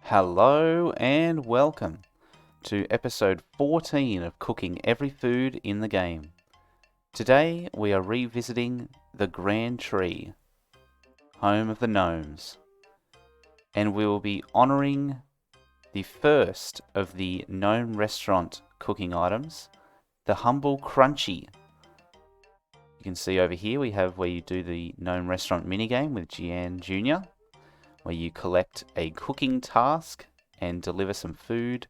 Hello and welcome to episode 14 of Cooking Every Food in the Game. Today we are revisiting the Grand Tree, home of the gnomes, and we will be honouring the first of the Gnome Restaurant cooking items, the Humble Crunchy. You can see over here we have where you do the Gnome Restaurant minigame with Gian Jr., where you collect a cooking task and deliver some food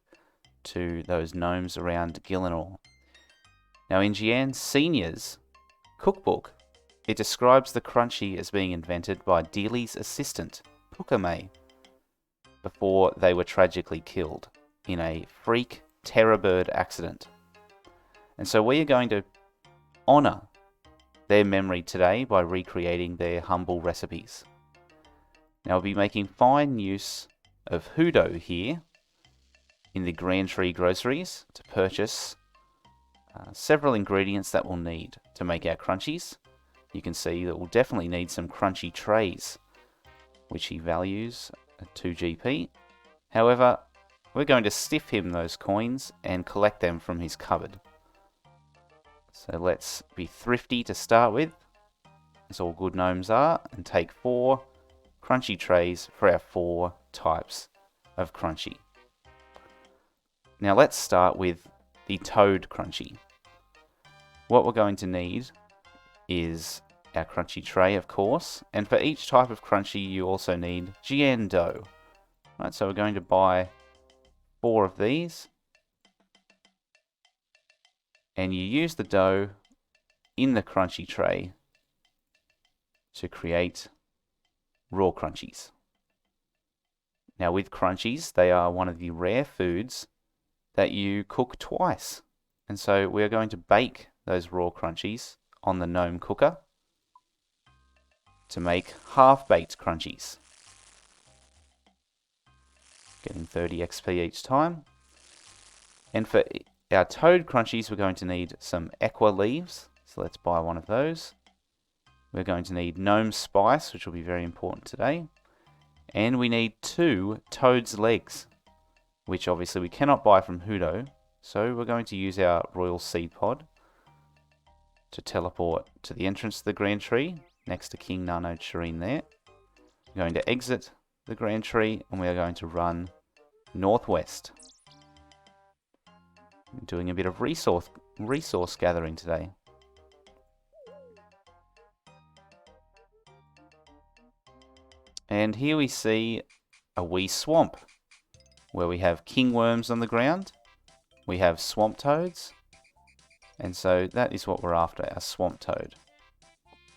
to those gnomes around Gillinor. Now in Gian Senior's cookbook, it describes the crunchy as being invented by Dealey's assistant, Pukkamay, before they were tragically killed in a freak terror bird accident. And so we are going to honour their memory today by recreating their humble recipes. Now we'll be making fine use of Hudo here in the Grand Tree groceries to purchase several ingredients that we'll need to make our crunchies. You can see that we'll definitely need some crunchy trays, which he values at 2GP. However, we're going to stiff him those coins and collect them from his cupboard. So let's be thrifty to start with, as all good gnomes are, and take 4 crunchy trays for our 4 types of crunchy. Now let's start with the toad crunchy. What we're going to need is our crunchy tray, of course, and for each type of crunchy you also need Gian dough. Right, so we're going to buy 4 of these, and you use the dough in the crunchy tray to create raw crunchies. Now with crunchies, they are one of the rare foods that you cook twice. And so we're going to bake those raw crunchies on the gnome cooker to make half-baked crunchies. Getting 30 XP each time. And for our toad crunchies, we're going to need some equa leaves. So let's buy one of those. We're going to need gnome spice, which will be very important today. And we need 2 toad's legs, which obviously we cannot buy from Hudo. So we're going to use our royal seed pod to teleport to the entrance to the Grand Tree, next to King Nano Shireen there. We're going to exit the Grand Tree, and we are going to run northwest. I'm doing a bit of resource gathering today. And here we see a wee swamp where we have king worms on the ground. We have swamp toads. And so that is what we're after, our swamp toad.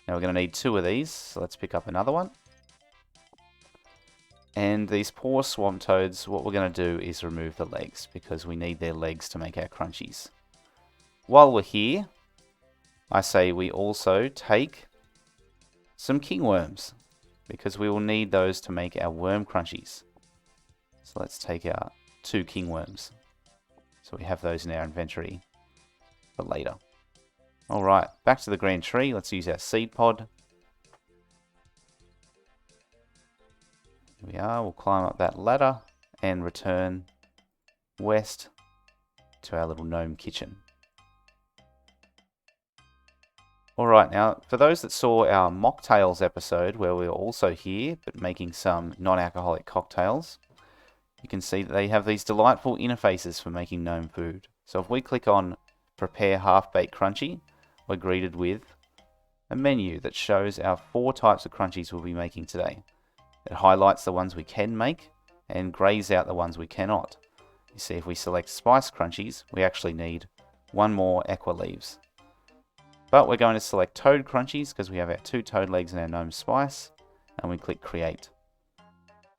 Now we're going to need 2 of these, so let's pick up another one. And these poor swamp toads, what we're going to do is remove the legs, because we need their legs to make our crunchies. While we're here, I say we also take some king worms, because we will need those to make our worm crunchies. So let's take our 2 king worms. So we have those in our inventory for later. Alright, back to the Grand Tree. Let's use our seed pod. Here we are. We'll climb up that ladder and return west to our little gnome kitchen. Alright, now for those that saw our mocktails episode where we were also here but making some non-alcoholic cocktails, you can see that they have these delightful interfaces for making gnome food. So if we click on Prepare Half-Baked Crunchy, we're greeted with a menu that shows our 4 types of crunchies we'll be making today. It highlights the ones we can make and greys out the ones we cannot. You see, if we select Spice Crunchies, we actually need 1 more equa leaves. But we're going to select Toad Crunchies because we have our 2 toad legs and our gnome spice, and we click Create.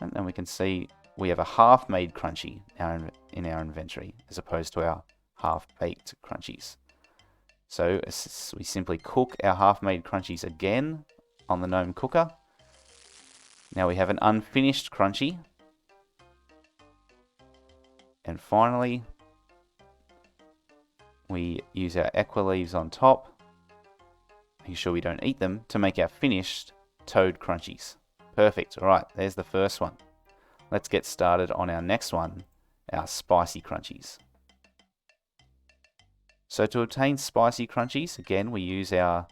And then we can see we have a half-made crunchy in our inventory as opposed to our half-baked crunchies. So we simply cook our half-made crunchies again on the gnome cooker. Now we have an unfinished crunchy. And finally, we use our equa leaves on top, making sure we don't eat them, to make our finished toad crunchies. Perfect. Alright, there's the first one. let's get started on our next one, our spicy crunchies. So to obtain spicy crunchies, again, we use our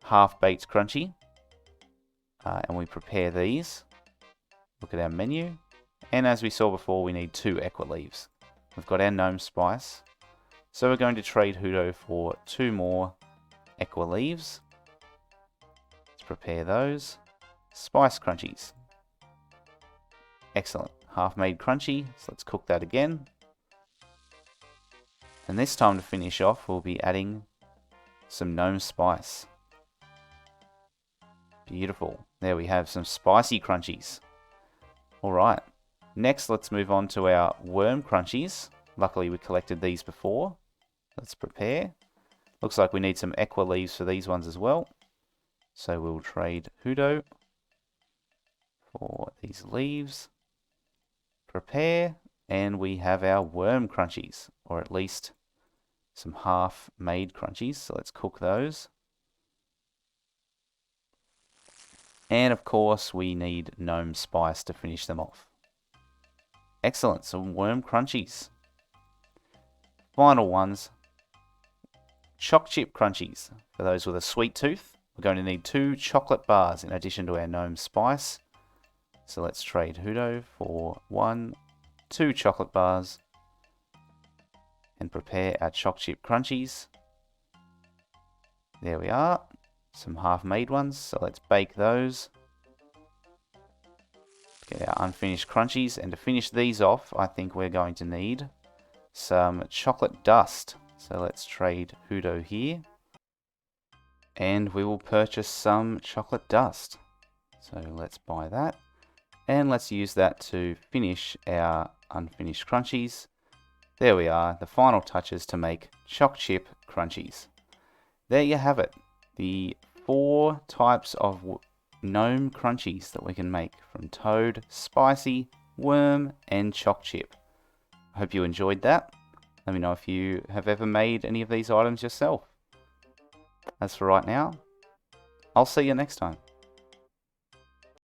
half-baked crunchy, and we prepare these. Look at our menu, and as we saw before, we need 2 equa leaves. We've got our gnome spice, so we're going to trade Hudo for 2 more equa leaves. Let's prepare those. Spice crunchies. Excellent. Half-made crunchy, so let's cook that again. And this time to finish off, we'll be adding some gnome spice. Beautiful. There we have some spicy crunchies. Alright, next let's move on to our worm crunchies. Luckily we collected these before. Let's prepare. Looks like we need some equa leaves for these ones as well. So we'll trade Hudo for these leaves. Prepare, and we have our worm crunchies, or at least some half-made crunchies. So let's cook those. And of course we need gnome spice to finish them off. Excellent, some worm crunchies. Final ones, choc chip crunchies. For those with a sweet tooth, we're going to need 2 chocolate bars in addition to our gnome spice. So let's trade Hudo for 2 chocolate bars and prepare our choc chip crunchies. There we are, some half-made ones, so let's bake those. Get our unfinished crunchies, and to finish these off, I think we're going to need some chocolate dust. So let's trade Hudo here, and we will purchase some chocolate dust. So let's buy that, and let's use that to finish our unfinished crunchies. There we are, the final touches to make choc chip crunchies. There you have it, the 4 types of gnome crunchies that we can make from toad, spicy, worm, and choc chip. I hope you enjoyed that. Let me know if you have ever made any of these items yourself. As for right now, I'll see you next time.